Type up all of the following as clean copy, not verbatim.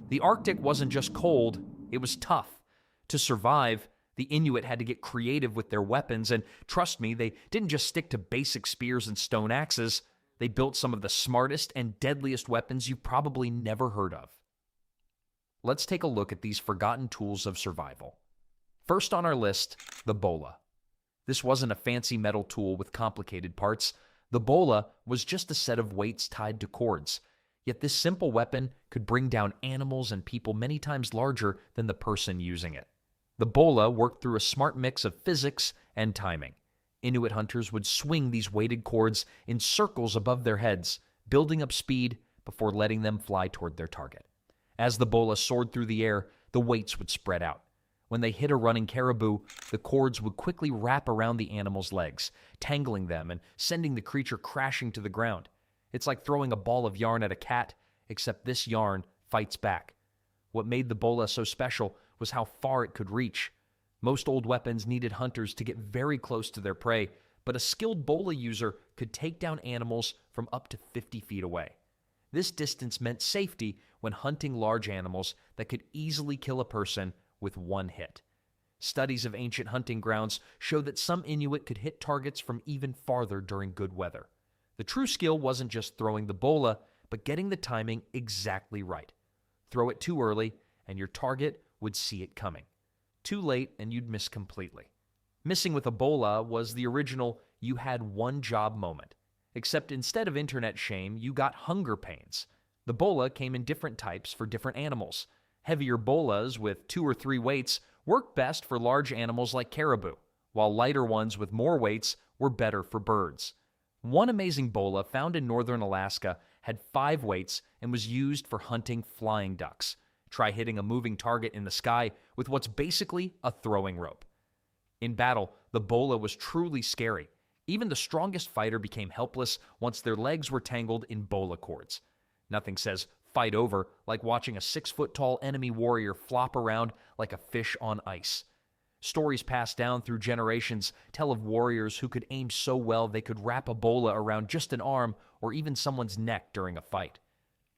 The Arctic wasn't just cold, it was tough. To survive, the Inuit had to get creative with their weapons, and trust me, they didn't just stick to basic spears and stone axes. They built some of the smartest and deadliest weapons you've probably never heard of. Let's take a look at these forgotten tools of survival. First on our list, the bola. This wasn't a fancy metal tool with complicated parts. The bola was just a set of weights tied to cords. Yet this simple weapon could bring down animals and people many times larger than the person using it. The bola worked through a smart mix of physics and timing. Inuit hunters would swing these weighted cords in circles above their heads, building up speed before letting them fly toward their target. As the bola soared through the air, the weights would spread out. When they hit a running caribou, the cords would quickly wrap around the animal's legs, tangling them and sending the creature crashing to the ground. It's like throwing a ball of yarn at a cat, except this yarn fights back. What made the bola so special was how far it could reach. Most old weapons needed hunters to get very close to their prey, but a skilled bola user could take down animals from up to 50 feet away. This distance meant safety when hunting large animals that could easily kill a person with one hit. Studies of ancient hunting grounds show that some Inuit could hit targets from even farther during good weather. The true skill wasn't just throwing the bola, but getting the timing exactly right. Throw it too early, and your target would see it coming. Too late, and you'd miss completely. Missing with a bola was the original "you had one job" moment. Except instead of internet shame, you got hunger pains. The bola came in different types for different animals. Heavier bolas with 2 or 3 weights worked best for large animals like caribou, while lighter ones with more weights were better for birds. One amazing bola found in northern Alaska had 5 weights and was used for hunting flying ducks. Try hitting a moving target in the sky with what's basically a throwing rope. In battle, the bola was truly scary. Even the strongest fighter became helpless once their legs were tangled in bola cords. Nothing says fight over like watching a 6-foot-tall enemy warrior flop around like a fish on ice. Stories passed down through generations tell of warriors who could aim so well they could wrap a bola around just an arm or even someone's neck during a fight.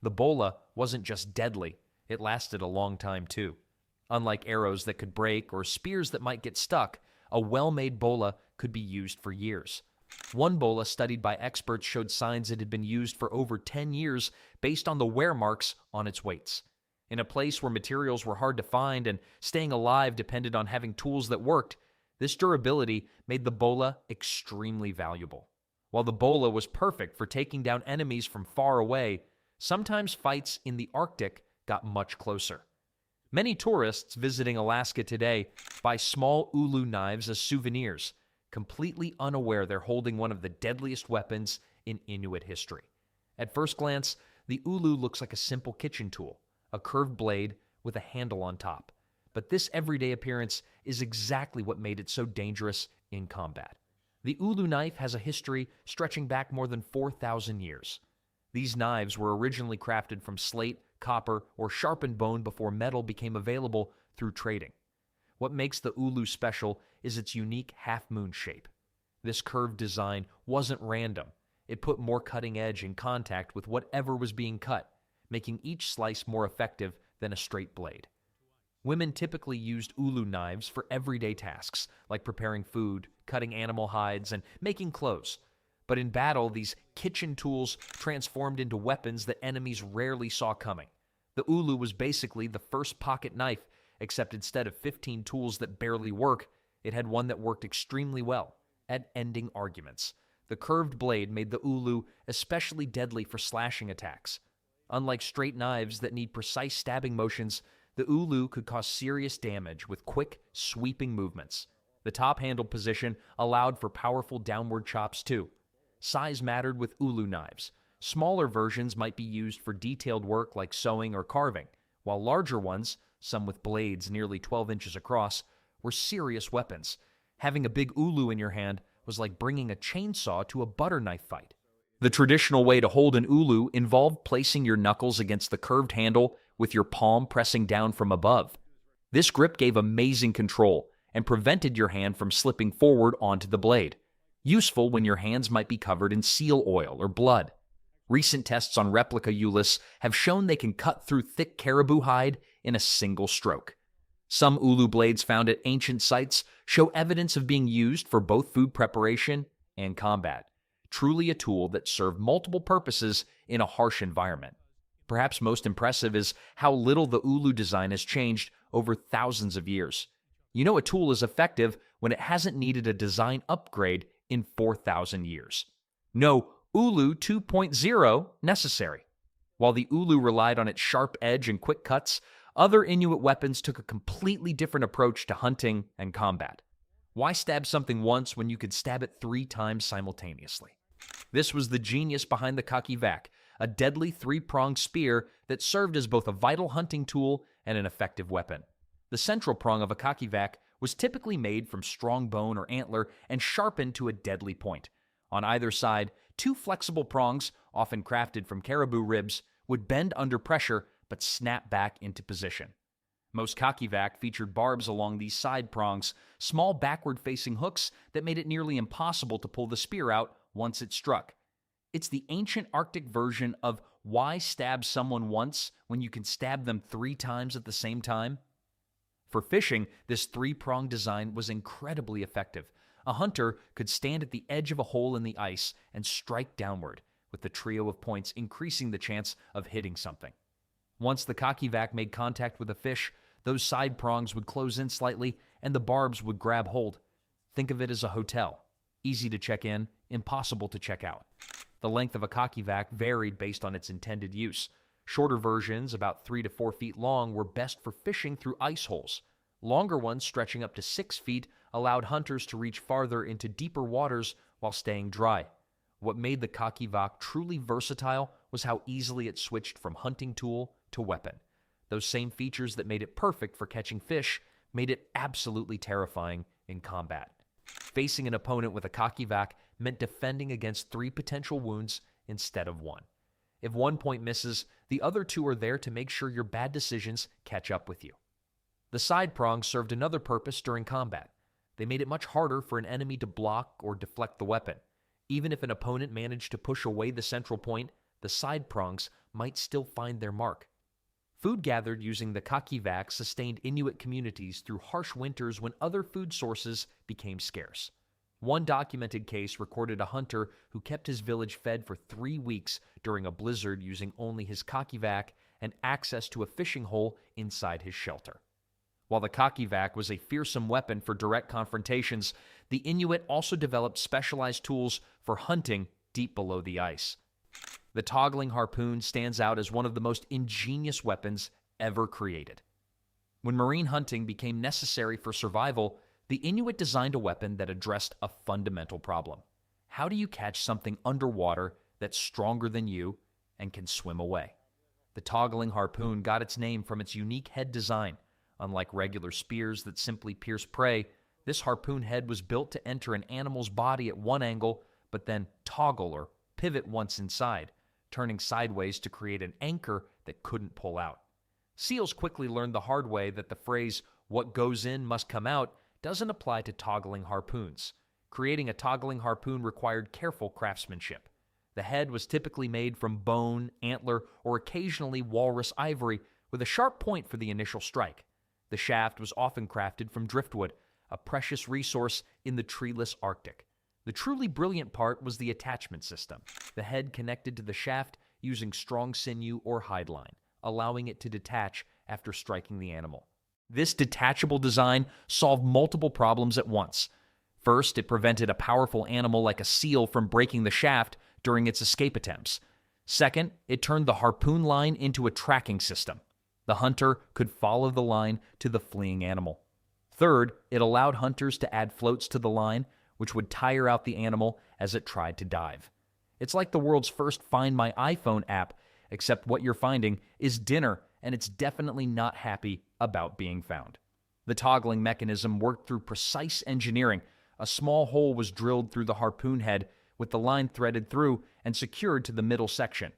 The bola wasn't just deadly, it lasted a long time too. Unlike arrows that could break or spears that might get stuck, a well-made bola could be used for years. One bola studied by experts showed signs it had been used for over 10 years based on the wear marks on its weights. In a place where materials were hard to find and staying alive depended on having tools that worked, this durability made the bola extremely valuable. While the bola was perfect for taking down enemies from far away, sometimes fights in the Arctic got much closer. Many tourists visiting Alaska today buy small ulu knives as souvenirs, completely unaware they're holding one of the deadliest weapons in Inuit history. At first glance, the ulu looks like a simple kitchen tool, a curved blade with a handle on top. But this everyday appearance is exactly what made it so dangerous in combat. The ulu knife has a history stretching back more than 4,000 years. These knives were originally crafted from slate, copper, or sharpened bone before metal became available through trading. What makes the ulu special is its unique half-moon shape. This curved design wasn't random. It put more cutting edge in contact with whatever was being cut, making each slice more effective than a straight blade. Women typically used ulu knives for everyday tasks, like preparing food, cutting animal hides, and making clothes. But in battle, these kitchen tools transformed into weapons that enemies rarely saw coming. The ulu was basically the first pocket knife, except instead of 15 tools that barely work, it had one that worked extremely well at ending arguments. The curved blade made the ulu especially deadly for slashing attacks. Unlike straight knives that need precise stabbing motions, the ulu could cause serious damage with quick, sweeping movements. The top handle position allowed for powerful downward chops too. Size mattered with ulu knives. Smaller versions might be used for detailed work like sewing or carving, while larger ones, some with blades nearly 12 inches across, were serious weapons. Having a big ulu in your hand was like bringing a chainsaw to a butter knife fight. The traditional way to hold an ulu involved placing your knuckles against the curved handle with your palm pressing down from above. This grip gave amazing control and prevented your hand from slipping forward onto the blade. Useful when your hands might be covered in seal oil or blood. Recent tests on replica Ulus have shown they can cut through thick caribou hide in a single stroke. Some ulu blades found at ancient sites show evidence of being used for both food preparation and combat. Truly a tool that served multiple purposes in a harsh environment. Perhaps most impressive is how little the ulu design has changed over thousands of years. You know a tool is effective when it hasn't needed a design upgrade in 4,000 years. No Ulu 2.0 necessary. While the ulu relied on its sharp edge and quick cuts, other Inuit weapons took a completely different approach to hunting and combat. Why stab something once when you could stab it 3 times simultaneously? This was the genius behind the kakivak, a deadly 3-pronged spear that served as both a vital hunting tool and an effective weapon. The central prong of a kakivak was typically made from strong bone or antler and sharpened to a deadly point. On either side, 2 flexible prongs, often crafted from caribou ribs, would bend under pressure but snap back into position. Most kakivak featured barbs along these side prongs, small backward-facing hooks that made it nearly impossible to pull the spear out once it struck. It's the ancient Arctic version of why stab someone once when you can stab them 3 times at the same time? For fishing, this 3-pronged design was incredibly effective. A hunter could stand at the edge of a hole in the ice and strike downward, with the trio of points increasing the chance of hitting something. Once the kakivak made contact with a fish, those side prongs would close in slightly and the barbs would grab hold. Think of it as a hotel. Easy to check in, impossible to check out. The length of a kakivak varied based on its intended use. Shorter versions, about 3 to 4 feet long, were best for fishing through ice holes. Longer ones, stretching up to 6 feet, allowed hunters to reach farther into deeper waters while staying dry. What made the kakivak truly versatile was how easily it switched from hunting tool to weapon. Those same features that made it perfect for catching fish made it absolutely terrifying in combat. Facing an opponent with a kakivak meant defending against 3 potential wounds instead of 1. If 1 point misses, the other 2 are there to make sure your bad decisions catch up with you. The side prongs served another purpose during combat. They made it much harder for an enemy to block or deflect the weapon. Even if an opponent managed to push away the central point, the side prongs might still find their mark. Food gathered using the kakivak sustained Inuit communities through harsh winters when other food sources became scarce. One documented case recorded a hunter who kept his village fed for 3 weeks during a blizzard using only his kakivak and access to a fishing hole inside his shelter. While the kakivak was a fearsome weapon for direct confrontations, the Inuit also developed specialized tools for hunting deep below the ice. The toggling harpoon stands out as one of the most ingenious weapons ever created. When marine hunting became necessary for survival, the Inuit designed a weapon that addressed a fundamental problem. How do you catch something underwater that's stronger than you and can swim away? The toggling harpoon got its name from its unique head design. Unlike regular spears that simply pierce prey, this harpoon head was built to enter an animal's body at one angle, but then toggle or pivot once inside, turning sideways to create an anchor that couldn't pull out. SEALs quickly learned the hard way that the phrase, "what goes in must come out," doesn't apply to toggling harpoons. Creating a toggling harpoon required careful craftsmanship. The head was typically made from bone, antler, or occasionally walrus ivory, with a sharp point for the initial strike. The shaft was often crafted from driftwood, a precious resource in the treeless Arctic. The truly brilliant part was the attachment system. The head connected to the shaft using strong sinew or hide line, allowing it to detach after striking the animal. This detachable design solved multiple problems at once. First, it prevented a powerful animal like a seal from breaking the shaft during its escape attempts. Second, it turned the harpoon line into a tracking system. The hunter could follow the line to the fleeing animal. Third, it allowed hunters to add floats to the line, which would tire out the animal as it tried to dive. It's like the world's first Find My iPhone app, except what you're finding is dinner, and it's definitely not happy about being found. The toggling mechanism worked through precise engineering. A small hole was drilled through the harpoon head, with the line threaded through and secured to the middle section.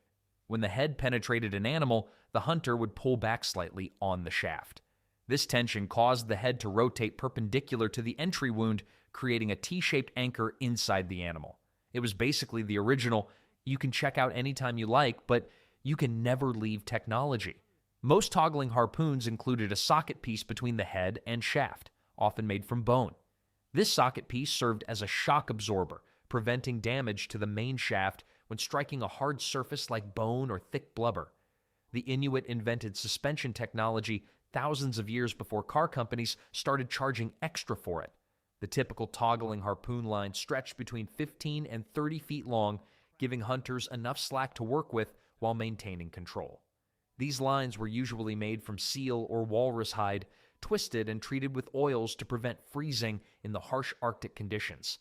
When the head penetrated an animal, the hunter would pull back slightly on the shaft. This tension caused the head to rotate perpendicular to the entry wound, creating a T-shaped anchor inside the animal. It was basically the original, You can check out anytime you like, but you can never leave technology. Most toggling harpoons included a socket piece between the head and shaft, often made from bone. This socket piece served as a shock absorber, preventing damage to the main shaft when striking a hard surface like bone or thick blubber. The Inuit invented suspension technology thousands of years before car companies started charging extra for it. The typical toggling harpoon line stretched between 15 and 30 feet long, giving hunters enough slack to work with while maintaining control. These lines were usually made from seal or walrus hide, twisted and treated with oils to prevent freezing in the harsh Arctic conditions.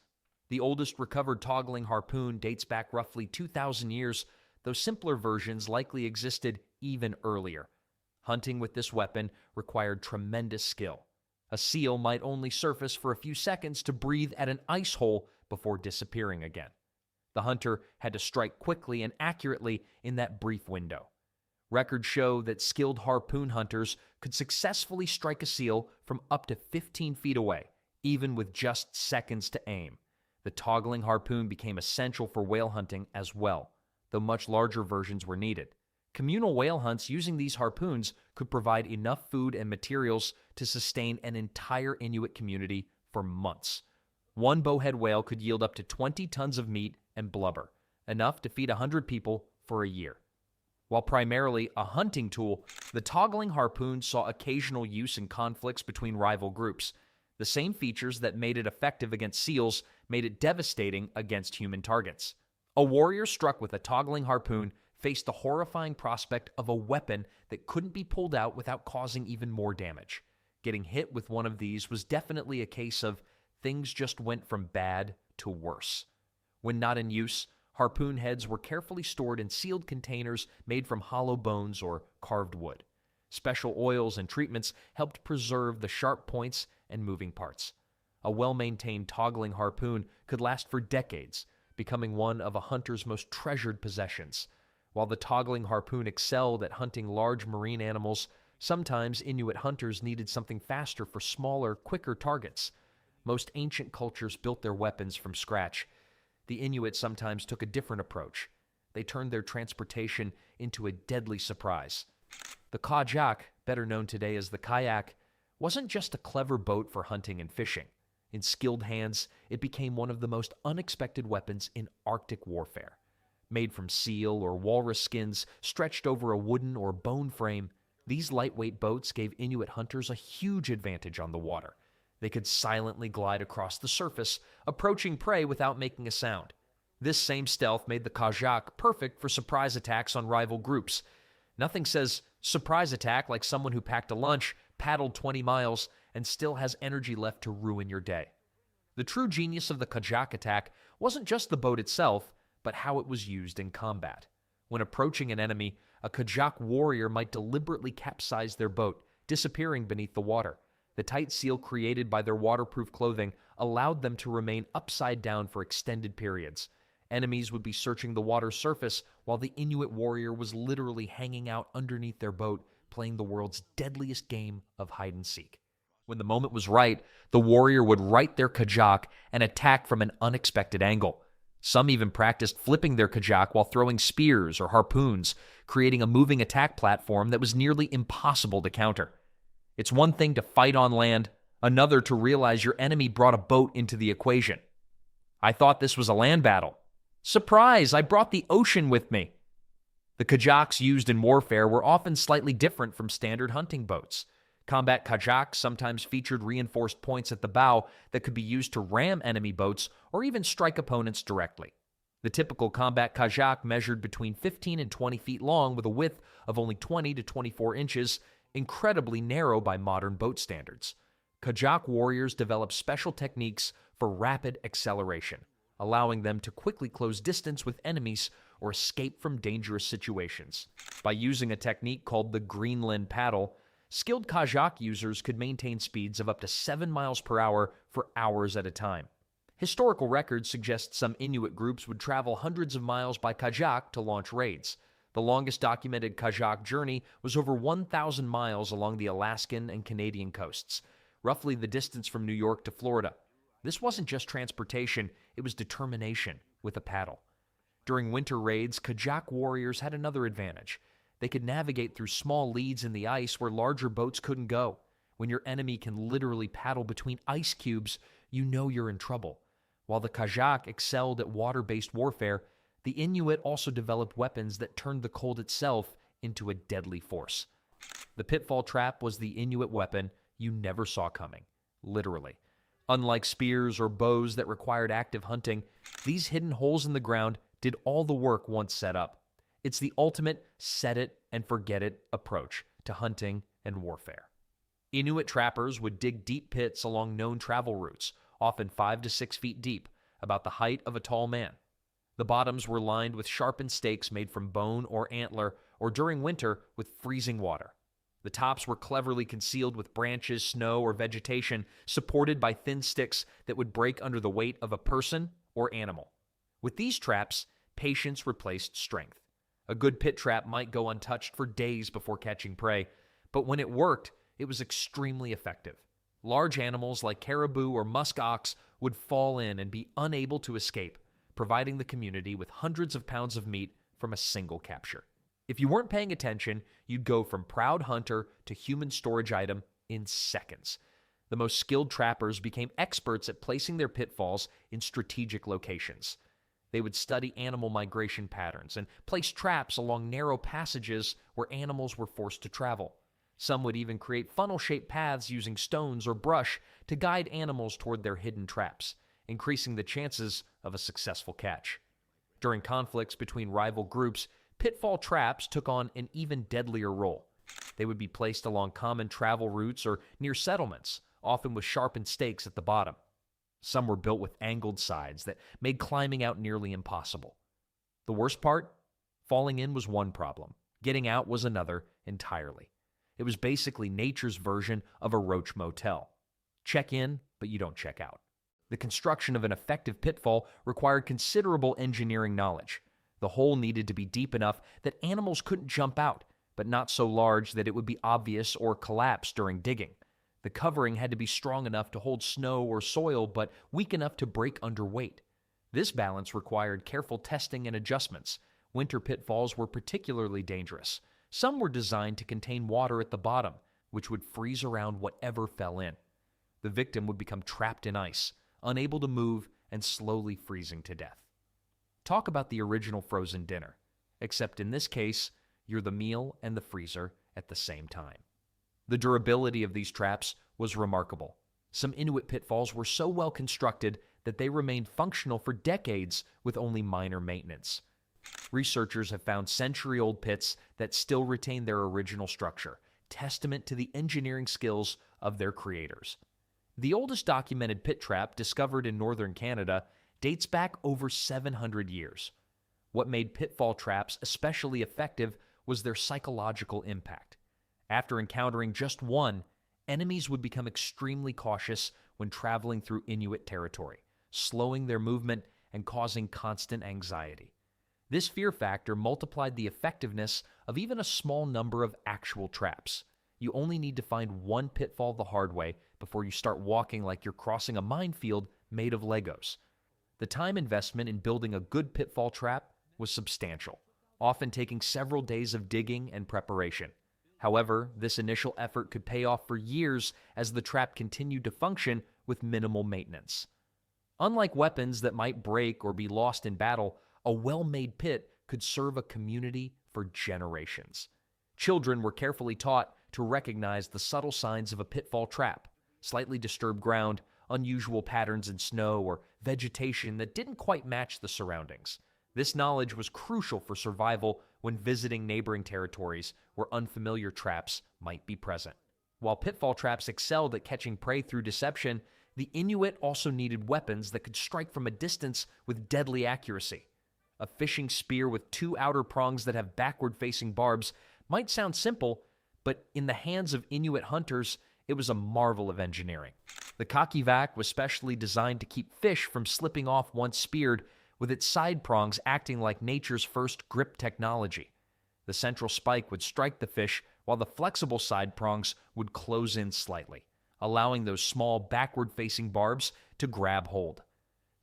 The oldest recovered toggling harpoon dates back roughly 2,000 years, though simpler versions likely existed even earlier. Hunting with this weapon required tremendous skill. A seal might only surface for a few seconds to breathe at an ice hole before disappearing again. The hunter had to strike quickly and accurately in that brief window. Records show that skilled harpoon hunters could successfully strike a seal from up to 15 feet away, even with just seconds to aim. The toggling harpoon became essential for whale hunting as well, though much larger versions were needed. Communal whale hunts using these harpoons could provide enough food and materials to sustain an entire Inuit community for months. One bowhead whale could yield up to 20 tons of meat and blubber, enough to feed 100 people for a year. While primarily a hunting tool, the toggling harpoon saw occasional use in conflicts between rival groups. The same features that made it effective against seals made it devastating against human targets. A warrior struck with a toggling harpoon faced the horrifying prospect of a weapon that couldn't be pulled out without causing even more damage. Getting hit with one of these was definitely a case of things just went from bad to worse. When not in use, harpoon heads were carefully stored in sealed containers made from hollow bones or carved wood. Special oils and treatments helped preserve the sharp points and moving parts. A well-maintained toggling harpoon could last for decades, becoming one of a hunter's most treasured possessions. While the toggling harpoon excelled at hunting large marine animals, sometimes Inuit hunters needed something faster for smaller, quicker targets. Most ancient cultures built their weapons from scratch. The Inuit sometimes took a different approach. They turned their transportation into a deadly surprise. The kajak, better known today as the kayak, wasn't just a clever boat for hunting and fishing. In skilled hands, it became one of the most unexpected weapons in Arctic warfare. Made from seal or walrus skins stretched over a wooden or bone frame, these lightweight boats gave Inuit hunters a huge advantage on the water. They could silently glide across the surface, approaching prey without making a sound. This same stealth made the kajak perfect for surprise attacks on rival groups. Nothing says surprise attack like someone who packed a lunch, paddled 20 miles, and still has energy left to ruin your day. The true genius of the kajak attack wasn't just the boat itself, but how it was used in combat. When approaching an enemy, a kajak warrior might deliberately capsize their boat, disappearing beneath the water. The tight seal created by their waterproof clothing allowed them to remain upside down for extended periods. Enemies would be searching the water's surface while the Inuit warrior was literally hanging out underneath their boat, playing the world's deadliest game of hide and seek. When the moment was right, the warrior would right their kajak and attack from an unexpected angle. Some even practiced flipping their kajak while throwing spears or harpoons, creating a moving attack platform that was nearly impossible to counter. It's one thing to fight on land, another to realize your enemy brought a boat into the equation. I thought this was a land battle. Surprise, I brought the ocean with me. The kajaks used in warfare were often slightly different from standard hunting boats. Combat kajaks sometimes featured reinforced points at the bow that could be used to ram enemy boats or even strike opponents directly. The typical combat kajak measured between 15 and 20 feet long with a width of only 20 to 24 inches, incredibly narrow by modern boat standards. Kajak warriors developed special techniques for rapid acceleration, allowing them to quickly close distance with enemies or escape from dangerous situations. By using a technique called the Greenland paddle, skilled kajak users could maintain speeds of up to 7 miles per hour for hours at a time. Historical records suggest some Inuit groups would travel hundreds of miles by kajak to launch raids. The longest documented kajak journey was over 1,000 miles along the Alaskan and Canadian coasts, roughly the distance from New York to Florida. This wasn't just transportation, it was determination with a paddle. During winter raids, Kajak warriors had another advantage. They could navigate through small leads in the ice where larger boats couldn't go. When your enemy can literally paddle between ice cubes, you know you're in trouble. While the Kajak excelled at water-based warfare, the Inuit also developed weapons that turned the cold itself into a deadly force. The pitfall trap was the Inuit weapon you never saw coming, literally. Unlike spears or bows that required active hunting, these hidden holes in the ground did all the work once set up. It's the ultimate set it and forget it approach to hunting and warfare. Inuit trappers would dig deep pits along known travel routes, often 5 to 6 feet deep, about the height of a tall man. The bottoms were lined with sharpened stakes made from bone or antler, or during winter with freezing water. The tops were cleverly concealed with branches, snow, or vegetation, supported by thin sticks that would break under the weight of a person or animal. With these traps, patience replaced strength. A good pit trap might go untouched for days before catching prey, but when it worked, it was extremely effective. Large animals like caribou or musk ox would fall in and be unable to escape, providing the community with hundreds of pounds of meat from a single capture. If you weren't paying attention, you'd go from proud hunter to human storage item in seconds. The most skilled trappers became experts at placing their pitfalls in strategic locations. They would study animal migration patterns and place traps along narrow passages where animals were forced to travel. Some would even create funnel-shaped paths using stones or brush to guide animals toward their hidden traps, increasing the chances of a successful catch. During conflicts between rival groups, pitfall traps took on an even deadlier role. They would be placed along common travel routes or near settlements, often with sharpened stakes at the bottom. Some were built with angled sides that made climbing out nearly impossible. The worst part? Falling in was one problem. Getting out was another entirely. It was basically nature's version of a roach motel. Check in, but you don't check out. The construction of an effective pitfall required considerable engineering knowledge. The hole needed to be deep enough that animals couldn't jump out, but not so large that it would be obvious or collapse during digging. The covering had to be strong enough to hold snow or soil, but weak enough to break under weight. This balance required careful testing and adjustments. Winter pitfalls were particularly dangerous. Some were designed to contain water at the bottom, which would freeze around whatever fell in. The victim would become trapped in ice, unable to move and slowly freezing to death. Talk about the original frozen dinner, except in this case, you're the meal and the freezer at the same time. The durability of these traps was remarkable. Some Inuit pitfalls were so well constructed that they remained functional for decades with only minor maintenance. Researchers have found century-old pits that still retain their original structure, testament to the engineering skills of their creators. The oldest documented pit trap, discovered in northern Canada, dates back over 700 years. What made pitfall traps especially effective was their psychological impact. After encountering just one, enemies would become extremely cautious when traveling through Inuit territory, slowing their movement and causing constant anxiety. This fear factor multiplied the effectiveness of even a small number of actual traps. You only need to find one pitfall the hard way before you start walking like you're crossing a minefield made of Legos. The time investment in building a good pitfall trap was substantial, often taking several days of digging and preparation. However, this initial effort could pay off for years as the trap continued to function with minimal maintenance. Unlike weapons that might break or be lost in battle, a well-made pit could serve a community for generations. Children were carefully taught to recognize the subtle signs of a pitfall trap: slightly disturbed ground, unusual patterns in snow, or vegetation that didn't quite match the surroundings. This knowledge was crucial for survival when visiting neighboring territories where unfamiliar traps might be present. While pitfall traps excelled at catching prey through deception, the Inuit also needed weapons that could strike from a distance with deadly accuracy. A fishing spear with 2 outer prongs that have backward-facing barbs might sound simple, but in the hands of Inuit hunters, it was a marvel of engineering. The kakivak was specially designed to keep fish from slipping off once speared, with its side prongs acting like nature's first grip technology. The central spike would strike the fish, while the flexible side prongs would close in slightly, allowing those small backward-facing barbs to grab hold.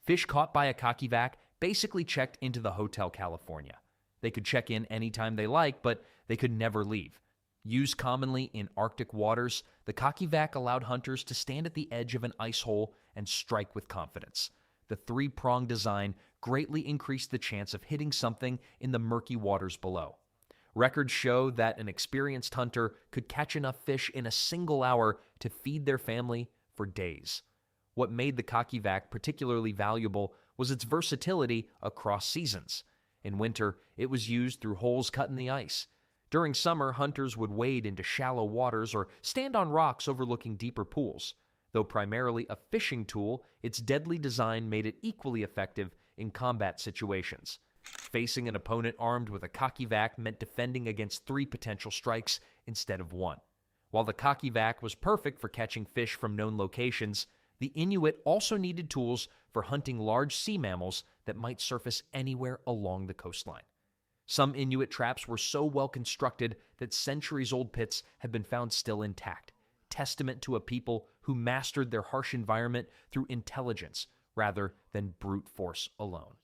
Fish caught by a kakivak basically checked into the Hotel California. They could check in anytime they liked, but they could never leave. Used commonly in Arctic waters, the Kakivac allowed hunters to stand at the edge of an ice hole and strike with confidence. The three-pronged design greatly increased the chance of hitting something in the murky waters below. Records show that an experienced hunter could catch enough fish in a single hour to feed their family for days. What made the Kakivac particularly valuable was its versatility across seasons. In winter, it was used through holes cut in the ice. During summer, hunters would wade into shallow waters or stand on rocks overlooking deeper pools. Though primarily a fishing tool, its deadly design made it equally effective in combat situations. Facing an opponent armed with a Kakivac meant defending against 3 potential strikes instead of 1. While the Kakivac was perfect for catching fish from known locations, the Inuit also needed tools for hunting large sea mammals that might surface anywhere along the coastline. Some Inuit traps were so well constructed that centuries-old pits have been found still intact, testament to a people who mastered their harsh environment through intelligence rather than brute force alone.